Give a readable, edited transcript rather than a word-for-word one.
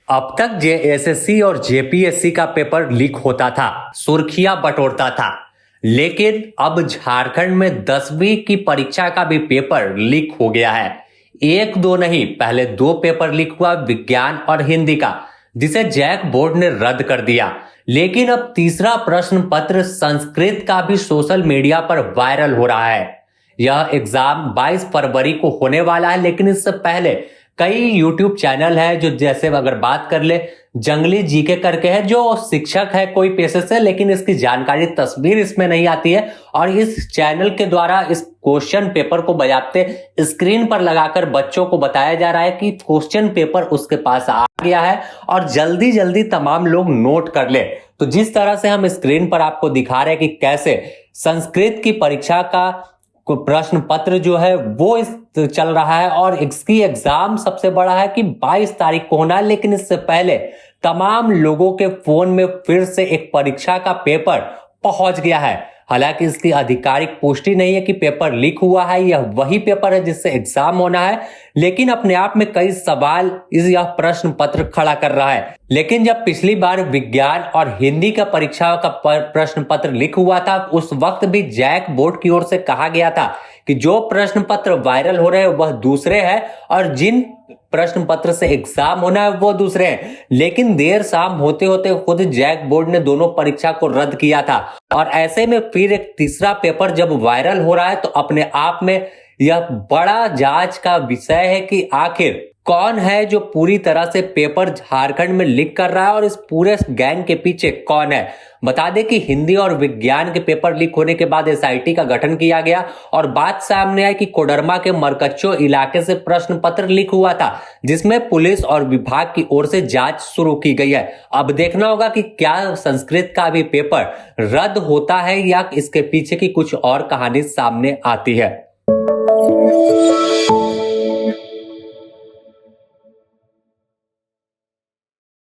अब तक जेएसएससी और जेपीएससी का पेपर लीक होता था, सुर्खियां बटोरता था, लेकिन अब झारखंड में 10वीं की परीक्षा का भी पेपर लीक हो गया है। एक दो नहीं, पहले 2 पेपर लीक हुआ, विज्ञान और हिंदी का, जिसे जैक बोर्ड ने रद्द कर दिया। लेकिन अब तीसरा प्रश्न पत्र संस्कृत का भी सोशल मीडिया पर वायरल हो रहा है। यह एग्जाम 22 फरवरी को होने वाला है, लेकिन इससे पहले कई यूट्यूब चैनल है जो, जैसे अगर बात कर ले, जंगली जीके करके है, जो शिक्षक है कोई पेशे से, लेकिन इसकी जानकारी तस्वीर इसमें नहीं आती है। और इस चैनल के द्वारा इस क्वेश्चन पेपर को बजाते स्क्रीन पर लगाकर बच्चों को बताया जा रहा है कि क्वेश्चन पेपर उसके पास आ गया है और जल्दी जल्दी तमाम लोग नोट कर ले। तो जिस तरह से हम स्क्रीन पर आपको दिखा रहे हैं कि कैसे संस्कृत की परीक्षा का प्रश्न पत्र जो है वो चल रहा है, और इसकी एग्जाम सबसे बड़ा है कि 22 तारीख को होना है। लेकिन इससे पहले तमाम लोगों के फोन में फिर से एक परीक्षा का पेपर पहुंच गया है। हालांकि इसकी आधिकारिक पुष्टि नहीं है कि पेपर लीक हुआ है, यह वही पेपर है जिससे एग्जाम होना है, लेकिन अपने आप में कई सवाल यह प्रश्न पत्र खड़ा कर रहा है। लेकिन जब पिछली बार विज्ञान और हिंदी का परीक्षा का प्रश्न पत्र लीक हुआ था, उस वक्त भी जैक बोर्ड की ओर से कहा गया था कि जो प्रश्न पत्र वायरल हो रहे हैं वह दूसरे हैं और जिन प्रश्न पत्र से एग्जाम होना है वो दूसरे हैं। लेकिन देर शाम होते होते खुद जैक बोर्ड ने दोनों परीक्षा को रद्द किया था, और ऐसे में फिर एक तीसरा पेपर जब वायरल हो रहा है तो अपने आप में यह बड़ा जांच का विषय है कि आखिर कौन है जो पूरी तरह से पेपर झारखंड में लीक कर रहा है और इस पूरे गैंग के पीछे कौन है। बता दें कि हिंदी और विज्ञान के पेपर लीक होने के बाद एसआईटी का गठन किया गया और बात सामने आई कि कोडरमा के मरकच्चो इलाके से प्रश्न पत्र लीक हुआ था, जिसमें पुलिस और विभाग की ओर से जांच शुरू की गई है। अब देखना होगा कि क्या संस्कृत का भी पेपर रद्द होता है या इसके पीछे की कुछ और कहानी सामने आती है।